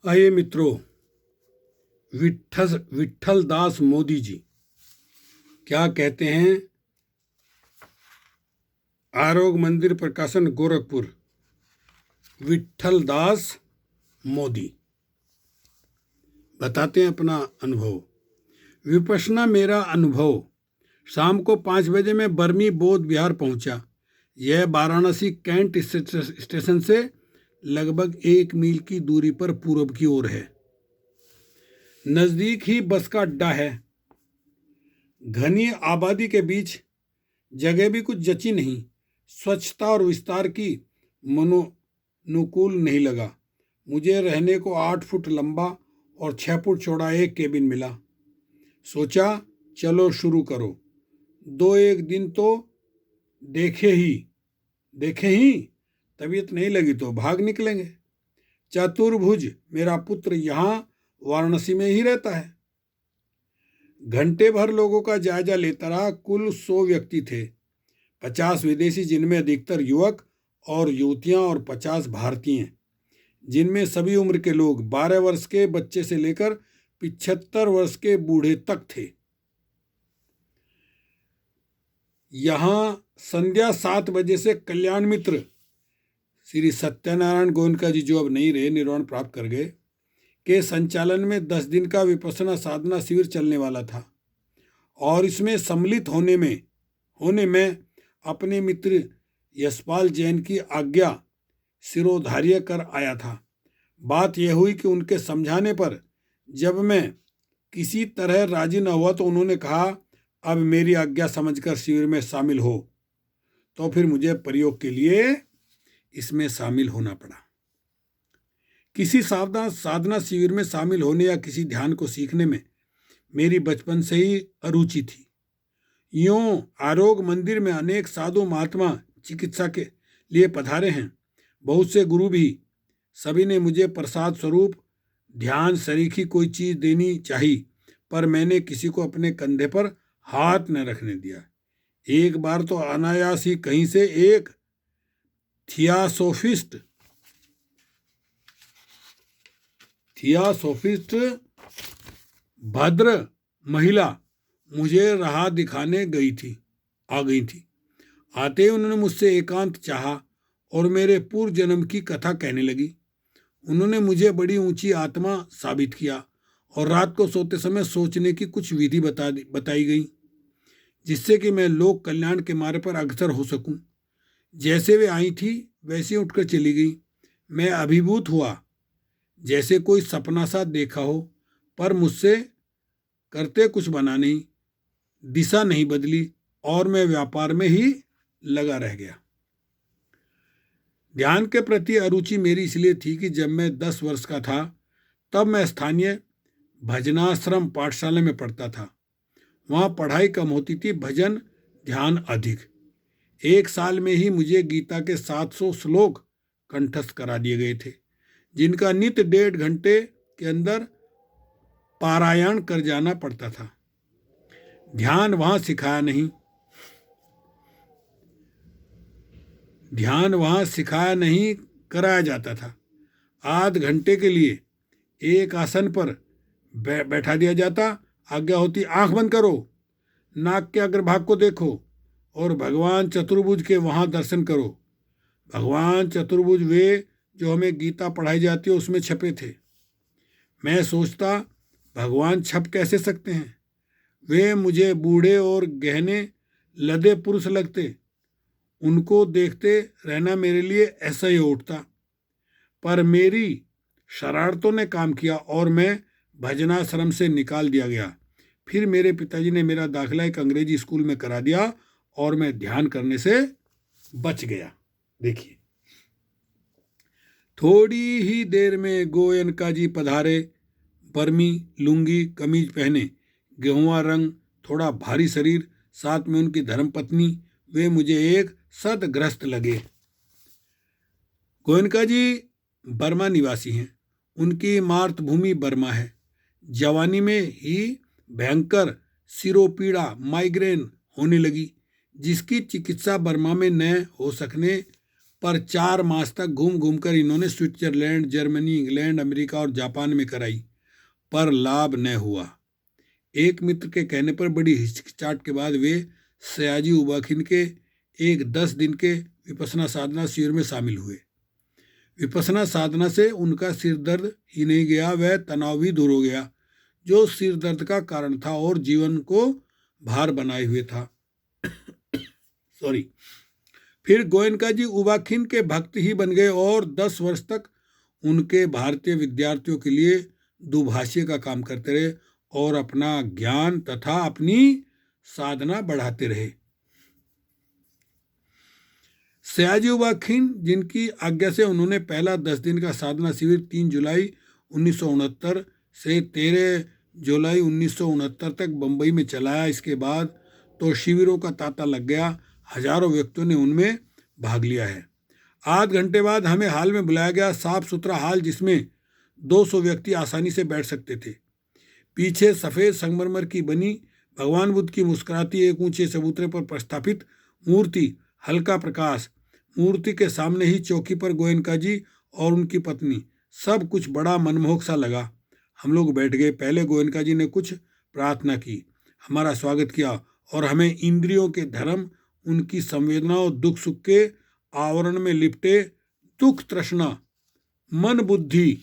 आइए मित्रों, विट्ठल दास मोदी जी क्या कहते हैं। आरोग्य मंदिर प्रकाशन गोरखपुर, विट्ठल दास मोदी बताते हैं अपना अनुभव। विपश्यना मेरा अनुभव। शाम को 5 बजे मैं बर्मी बोध विहार पहुंचा। यह वाराणसी कैंट स्टेशन से लगभग 1 मील की दूरी पर पूर्व की ओर है। नजदीक ही बस का अड्डा है। घनी आबादी के बीच जगह भी कुछ जची नहीं। स्वच्छता और विस्तार की मनोनुकूल नहीं लगा। मुझे रहने को 8 फुट लंबा और 6 फुट चौड़ा एक केबिन मिला। सोचा चलो शुरू करो। 2-1 दिन तो देखे ही तबीयत नहीं लगी तो भाग निकलेंगे। चतुर्भुज मेरा पुत्र यहाँ वाराणसी में ही रहता है। घंटे भर लोगों का जायजा लेता रहा। कुल 100 व्यक्ति थे। 50 विदेशी, जिनमें अधिकतर युवक और युवतियां, और 50 भारतीय, जिनमें सभी उम्र के लोग 12 वर्ष के बच्चे से लेकर 75 वर्ष के बूढ़े तक थे। यहाँ संध्या 7 बजे से कल्याण मित्र श्री सत्यनारायण गोयनका जी, जो अब नहीं रहे, निर्वाण प्राप्त कर गए, के संचालन में 10 दिन का विपश्यना साधना शिविर चलने वाला था। और इसमें सम्मिलित होने में अपने मित्र यशपाल जैन की आज्ञा सिरोधार्य कर आया था। बात यह हुई कि उनके समझाने पर जब मैं किसी तरह राजी न हुआ तो उन्होंने कहा, अब मेरी आज्ञा समझकर शिविर में शामिल हो। तो फिर मुझे प्रयोग के लिए इसमें शामिल होना पड़ा। किसी साधना शिविर में शामिल होने या किसी ध्यान को सीखने में मेरी बचपन से ही अरुचि थी। यूं आरोग्य मंदिर में अनेक साधु महात्मा चिकित्सा के लिए पधारे हैं। बहुत से गुरु भी। सभी ने मुझे प्रसाद स्वरूप ध्यान सरीखी कोई चीज देनी चाहिए, पर मैंने किसी को अपने कंधे पर हाथ न रखने दिया। एक बार तो अनायास ही कहीं से एक थियासोफिस्ट भद्र महिला मुझे राह दिखाने आ गई थी। आते ही उन्होंने मुझसे एकांत चाहा और मेरे पूर्व जन्म की कथा कहने लगी। उन्होंने मुझे बड़ी ऊंची आत्मा साबित किया और रात को सोते समय सोचने की कुछ विधि बताई गई, जिससे कि मैं लोक कल्याण के मार्ग पर अग्रसर हो सकूं। जैसे वे आई थी वैसे उठकर चली गई। मैं अभिभूत हुआ, जैसे कोई सपना सा देखा हो, पर मुझसे करते कुछ बना नहीं। दिशा नहीं बदली और मैं व्यापार में ही लगा रह गया। ध्यान के प्रति अरुचि मेरी इसलिए थी कि जब मैं 10 वर्ष का था तब मैं स्थानीय भजनाश्रम पाठशाला में पढ़ता था। वहाँ पढ़ाई कम होती थी, भजन ध्यान अधिक। 1 साल में ही मुझे गीता के 700 श्लोक कंठस्थ करा दिए गए थे, जिनका नित्य 1.5 घंटे के अंदर पारायण कर जाना पड़ता था। ध्यान वहाँ सिखाया नहीं कराया जाता था। आध घंटे के लिए एक आसन पर बैठा दिया जाता। आज्ञा होती, आंख बंद करो, नाक के अग्रभाग को देखो और भगवान चतुर्भुज के वहाँ दर्शन करो। भगवान चतुर्भुज वे जो हमें गीता पढ़ाई जाती है उसमें छपे थे। मैं सोचता, भगवान छप कैसे सकते हैं? वे मुझे बूढ़े और गहने लदे पुरुष लगते। उनको देखते रहना मेरे लिए ऐसा ही उठता। पर मेरी शरारतों ने काम किया और मैं भजनाश्रम से निकाल दिया गया। फिर मेरे पिताजी ने मेरा दाखिला एक अंग्रेजी स्कूल में करा दिया और मैं ध्यान करने से बच गया। देखिए, थोड़ी ही देर में गोयनका जी पधारे। बर्मी लुंगी कमीज पहने, गेहुआ रंग, थोड़ा भारी शरीर, साथ में उनकी धर्मपत्नी। वे मुझे एक सदग्रस्त लगे। गोयनका जी बर्मा निवासी हैं। उनकी मातृभूमि बर्मा है। जवानी में ही भयंकर सिरोपीड़ा, माइग्रेन होने लगी, जिसकी चिकित्सा बर्मा में न हो सकने पर 4 मास तक घूम घूम कर इन्होंने स्विट्जरलैंड, जर्मनी, इंग्लैंड, अमेरिका और जापान में कराई, पर लाभ न हुआ। एक मित्र के कहने पर बड़ी हिचकिचाहट के बाद वे सयाजी उबाखिन के एक 10 दिन के विपश्यना साधना शिविर में शामिल हुए। विपश्यना साधना से उनका सिर दर्द ही नहीं गया, वह तनाव भी दूर हो गया जो सिर दर्द का कारण था और जीवन को भार बनाए हुए था। फिर गोयनका जी उबाखिन के भक्त ही बन गए और 10 वर्ष तक उनके भारतीय विद्यार्थियों के लिए दुभाषी का काम करते रहे और अपना ज्ञान तथा अपनी साधना बढ़ाते रहे। सयाजी उबाखिन जिनकी आज्ञा से उन्होंने पहला 10 दिन का साधना शिविर 3 जुलाई 1969 से 13 जुलाई 1969 तक बंबई में चलाया। इसके बाद तो शिविरों का तांता लग गया, हजारों व्यक्तियों ने उनमें भाग लिया है। आध घंटे बाद हमें हाल में बुलाया गया, साफ सुथरा हाल जिसमें 200 व्यक्ति आसानी से बैठ सकते थे। पीछे सफ़ेद संगमरमर की बनी भगवान बुद्ध की मुस्कुराती एक ऊंचे चबूतरे पर प्रस्थापित मूर्ति, हल्का प्रकाश, मूर्ति के सामने ही चौकी पर गोयनका जी और उनकी पत्नी, सब कुछ बड़ा मनमोहक सा लगा। हम लोग बैठ गए। पहले गोयनका जी ने कुछ प्रार्थना की, हमारा स्वागत किया और हमें इंद्रियों के धर्म, उनकी संवेदनाओं, दुख सुख के आवरण में लिपटे दुख, तृष्णा, मन, बुद्धि,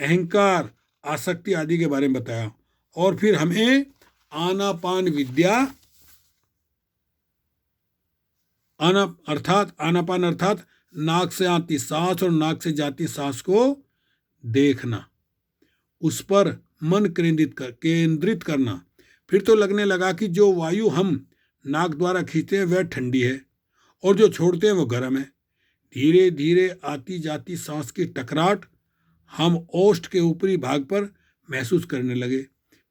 अहंकार, आसक्ति आदि के बारे में बताया और फिर हमें आनापान विद्या, आनापान अर्थात नाक से आती सांस और नाक से जाती सांस को देखना, उस पर मन केंद्रित करना। फिर तो लगने लगा कि जो वायु हम नाक द्वारा खींचते हैं वह ठंडी है और जो छोड़ते हैं वो गर्म है। धीरे धीरे आती जाती सांस की टकराहट हम ओष्ठ के ऊपरी भाग पर महसूस करने लगे।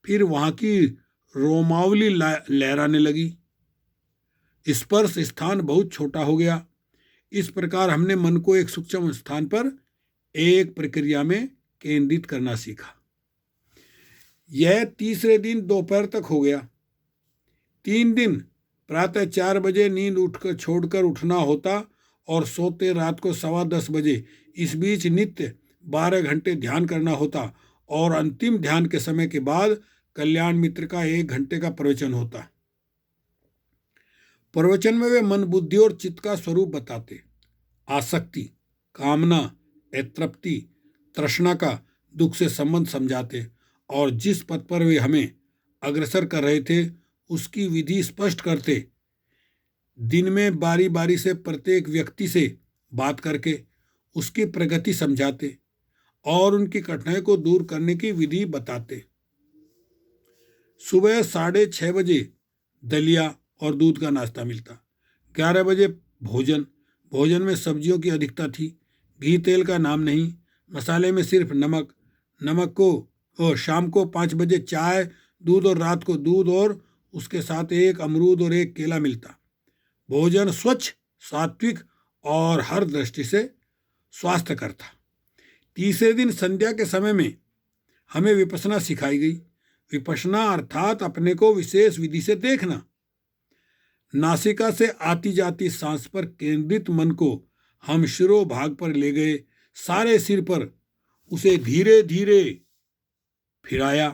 फिर वहाँ की रोमावली लहराने लगी। स्पर्श स्थान बहुत छोटा हो गया। इस प्रकार हमने मन को एक सूक्ष्म स्थान पर एक प्रक्रिया में केंद्रित करना सीखा। यह तीसरे दिन दोपहर तक हो गया। 3 दिन प्रातः 4 बजे नींद छोड़कर उठना होता और सोते रात को 10:15 बजे। इस बीच नित्य 12 घंटे ध्यान करना होता और अंतिम ध्यान के समय के बाद कल्याण मित्र का 1 घंटे का प्रवचन होता। प्रवचन में वे मन, बुद्धि और चित्त का स्वरूप बताते, आसक्ति, कामना, अतृप्ति, तृष्णा का दुख से संबंध समझाते और जिस पथ पर वे हमें अग्रसर कर रहे थे उसकी विधि स्पष्ट करते। दिन में बारी बारी से प्रत्येक व्यक्ति से बात करके उसकी प्रगति समझाते और उनकी कठिनाई को दूर करने की विधि बताते। सुबह 6:30 बजे दलिया और दूध का नाश्ता मिलता। 11 बजे भोजन में सब्जियों की अधिकता थी, घी तेल का नाम नहीं, मसाले में सिर्फ नमक को शाम को 5 बजे चाय, दूध और रात को दूध और उसके साथ एक अमरूद और एक केला मिलता। भोजन स्वच्छ, सात्विक और हर दृष्टि से स्वास्थ्यकर था। तीसरे दिन संध्या के समय में हमें विपश्यना सिखाई गई। विपश्यना अर्थात अपने को विशेष विधि से देखना। नासिका से आती जाती सांस पर केंद्रित मन को हम शिरोभाग पर ले गए, सारे सिर पर उसे धीरे धीरे फिराया,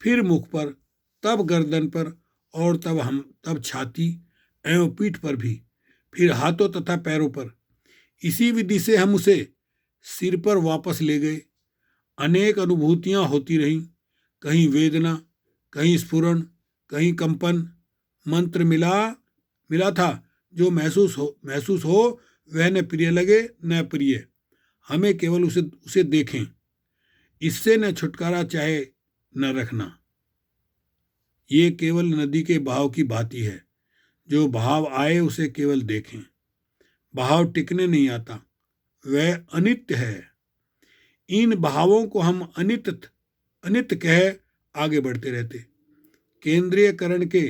फिर मुख पर, तब गर्दन पर और तब छाती एवं पीठ पर भी, फिर हाथों तथा पैरों पर। इसी विधि से हम उसे सिर पर वापस ले गए। अनेक अनुभूतियां होती रहीं, कहीं वेदना, कहीं स्फुरण, कहीं कंपन। मंत्र मिला था, जो महसूस हो वह न प्रिय लगे न प्रिय, हमें केवल उसे देखें, इससे न छुटकारा चाहे न रखना। ये केवल नदी के बहाव की भांति है, जो बहाव आए उसे केवल देखें। बहाव टिकने नहीं आता, वह अनित्य है। इन बहावों को हम अनित्य कह आगे बढ़ते रहते। केंद्रीयकरण के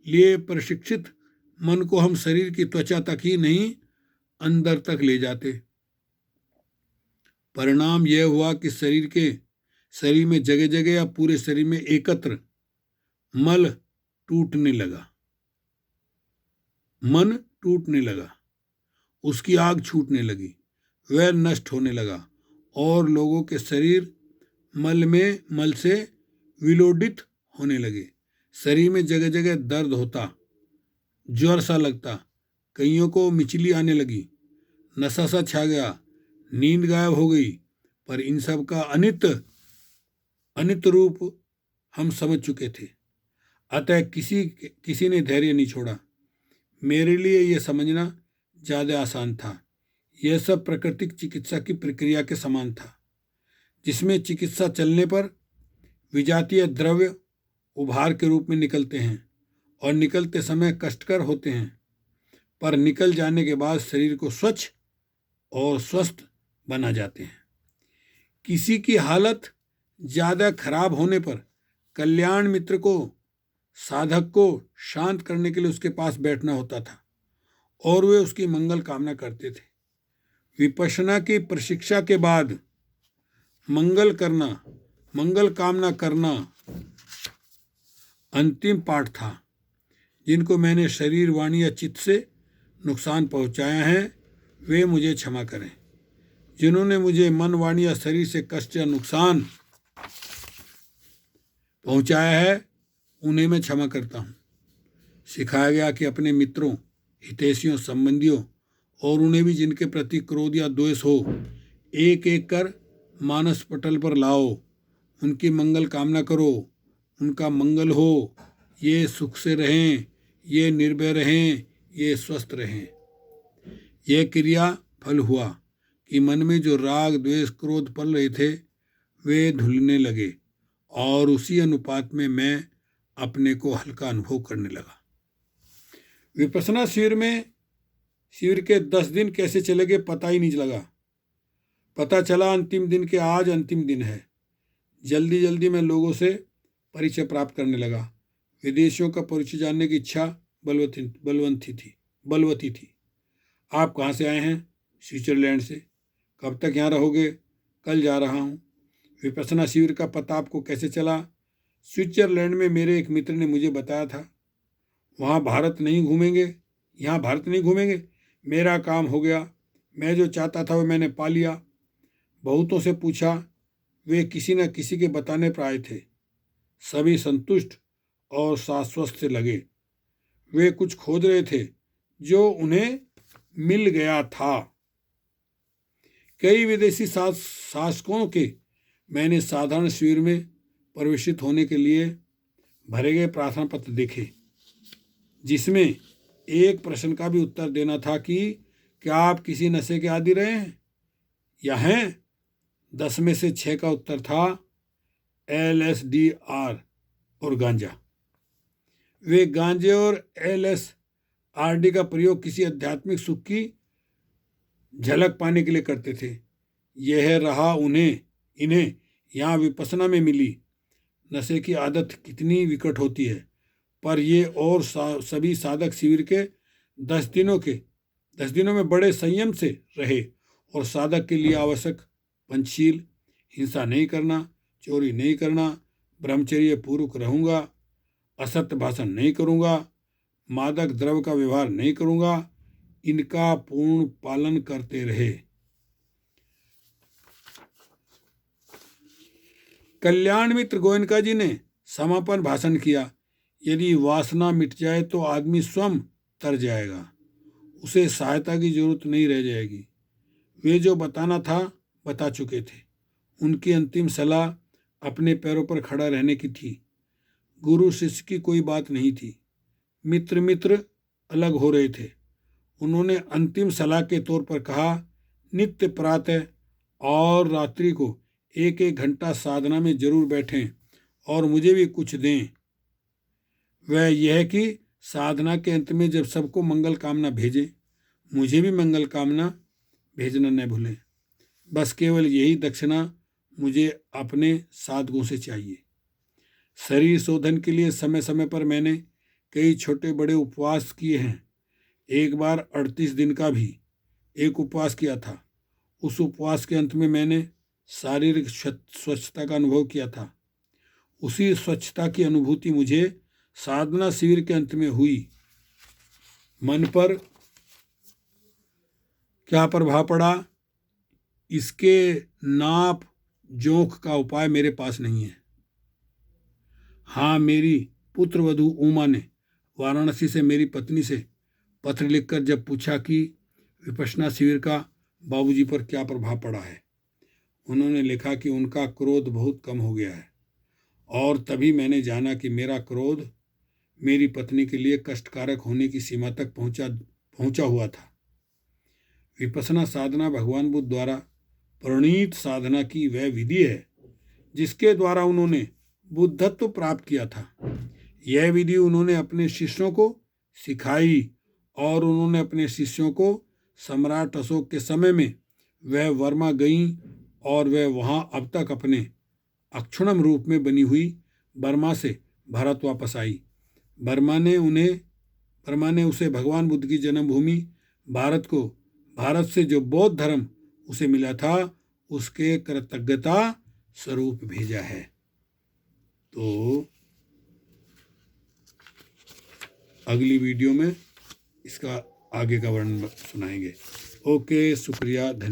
लिए प्रशिक्षित मन को हम शरीर की त्वचा तक ही नहीं, अंदर तक ले जाते। परिणाम यह हुआ कि शरीर में जगह जगह या पूरे शरीर में एकत्र मन टूटने लगा। उसकी आग छूटने लगी, वह नष्ट होने लगा और लोगों के शरीर मल से विलोडित होने लगे। शरीर में जगह जगह दर्द होता, ज्वर सा लगता, कईयों को मिचली आने लगी, नशा सा छा गया, नींद गायब हो गई। पर इन सब का अनित रूप हम समझ चुके थे, अतः किसी ने धैर्य नहीं छोड़ा। मेरे लिए यह समझना ज़्यादा आसान था। यह सब प्राकृतिक चिकित्सा की प्रक्रिया के समान था, जिसमें चिकित्सा चलने पर विजातीय द्रव्य उभार के रूप में निकलते हैं और निकलते समय कष्टकर होते हैं, पर निकल जाने के बाद शरीर को स्वच्छ और स्वस्थ बना जाते हैं। किसी की हालत ज़्यादा खराब होने पर कल्याण मित्र को, साधक को शांत करने के लिए उसके पास बैठना होता था और वे उसकी मंगल कामना करते थे। विपश्यना की प्रशिक्षा के बाद मंगल कामना करना अंतिम पाठ था। जिनको मैंने शरीर, वाणी या चित्त से नुकसान पहुंचाया है वे मुझे क्षमा करें। जिन्होंने मुझे मन, वाणी या शरीर से कष्ट या नुकसान पहुंचाया है उन्हें मैं क्षमा करता हूँ। सिखाया गया कि अपने मित्रों, हितैषियों, संबंधियों और उन्हें भी जिनके प्रति क्रोध या द्वेष हो, एक एक कर मानस पटल पर लाओ, उनकी मंगल कामना करो, उनका मंगल हो, ये सुख से रहें, ये निर्भय रहें, ये स्वस्थ रहें। यह क्रिया फल हुआ कि मन में जो राग, द्वेष, क्रोध पल रहे थे वे धुलने लगे और उसी अनुपात में मैं अपने को हल्का अनुभव करने लगा। विपश्यना शिविर के 10 दिन कैसे चले गए पता ही नहीं लगा। पता चला अंतिम दिन के आज अंतिम दिन है। जल्दी जल्दी मैं लोगों से परिचय प्राप्त करने लगा। विदेशियों का परिचय जानने की इच्छा बलवती थी। आप कहाँ से आए हैं? स्विट्जरलैंड से। कब तक यहाँ रहोगे? कल जा रहा हूँ। विपश्यना शिविर का पता आपको कैसे चला? स्विट्जरलैंड में मेरे एक मित्र ने मुझे बताया था। यहाँ भारत नहीं घूमेंगे। मेरा काम हो गया। मैं जो चाहता था वो मैंने पा लिया। बहुतों से पूछा, वे किसी न किसी के बताने पर आए थे। सभी संतुष्ट और शाश्वत से लगे। वे कुछ खोज रहे थे जो उन्हें मिल गया था। कई विदेशी शासकों के मैंने साधारण शिविर में प्रवेशित होने के लिए भरे गए प्रार्थना पत्र देखे, जिसमें एक प्रश्न का भी उत्तर देना था कि क्या आप किसी नशे के आदी रहे हैं या हैं? 10 में से 6 का उत्तर था LSDR और गांजा। वे गांजे और LSRD का प्रयोग किसी आध्यात्मिक सुख की झलक पाने के लिए करते थे। यह रहा इन्हें यहाँ विपश्यना में मिली। नशे की आदत कितनी विकट होती है, पर ये और सभी साधक शिविर के 10 दिनों में बड़े संयम से रहे और साधक के लिए आवश्यक पंचशील, हिंसा नहीं करना, चोरी नहीं करना, ब्रह्मचर्य पूर्वक रहूँगा, असत्य भाषण नहीं करूँगा, मादक द्रव्य का व्यवहार नहीं करूँगा, इनका पूर्ण पालन करते रहे। कल्याण मित्र गोयनका जी ने समापन भाषण किया। यदि वासना मिट जाए तो आदमी स्वयं तर जाएगा, उसे सहायता की जरूरत नहीं रह जाएगी। वे जो बताना था बता चुके थे। उनकी अंतिम सलाह अपने पैरों पर खड़ा रहने की थी। गुरु शिष्य की कोई बात नहीं थी। मित्र अलग हो रहे थे। उन्होंने अंतिम सलाह के तौर पर कहा, नित्य प्रातः और रात्रि को 1-1 घंटा साधना में जरूर बैठें और मुझे भी कुछ दें। वह यह कि साधना के अंत में जब सबको मंगल कामना भेजें, मुझे भी मंगल कामना भेजना न भूलें। बस केवल यही दक्षिणा मुझे अपने साधकों से चाहिए। शरीर शोधन के लिए समय समय पर मैंने कई छोटे बड़े उपवास किए हैं। एक बार 38 दिन का भी एक उपवास किया था। उस उपवास के अंत में मैंने शारीरिक स्वच्छता का अनुभव किया था। उसी स्वच्छता की अनुभूति मुझे साधना शिविर के अंत में हुई। मन पर क्या प्रभाव पड़ा? इसके नाप जोख का उपाय मेरे पास नहीं है। हाँ, मेरी पुत्रवधू उमा ने वाराणसी से मेरी पत्नी से पत्र लिखकर जब पूछा कि विपश्यना शिविर का बाबूजी पर क्या प्रभाव पड़ा है, उन्होंने लिखा कि उनका क्रोध बहुत कम हो गया है। और तभी मैंने जाना कि मेरा क्रोध मेरी पत्नी के लिए कष्टकारक होने की सीमा तक पहुंचा हुआ था। विपश्यना साधना भगवान बुद्ध द्वारा प्रणीत साधना की वह विधि है जिसके द्वारा उन्होंने बुद्धत्व प्राप्त किया था। यह विधि उन्होंने अपने शिष्यों को सिखाई और उन्होंने अपने शिष्यों को सम्राट अशोक के समय में वह वर्मा गईं और वह वहां अब तक अपने अक्षुण्ण रूप में बनी हुई बर्मा से भारत वापस आई। बर्मा ने उसे भगवान बुद्ध की जन्मभूमि भारत से जो बौद्ध धर्म उसे मिला था उसके कृतज्ञता स्वरूप भेजा है। तो अगली वीडियो में इसका आगे का वर्णन सुनाएंगे। ओके, शुक्रिया, धन्यवाद।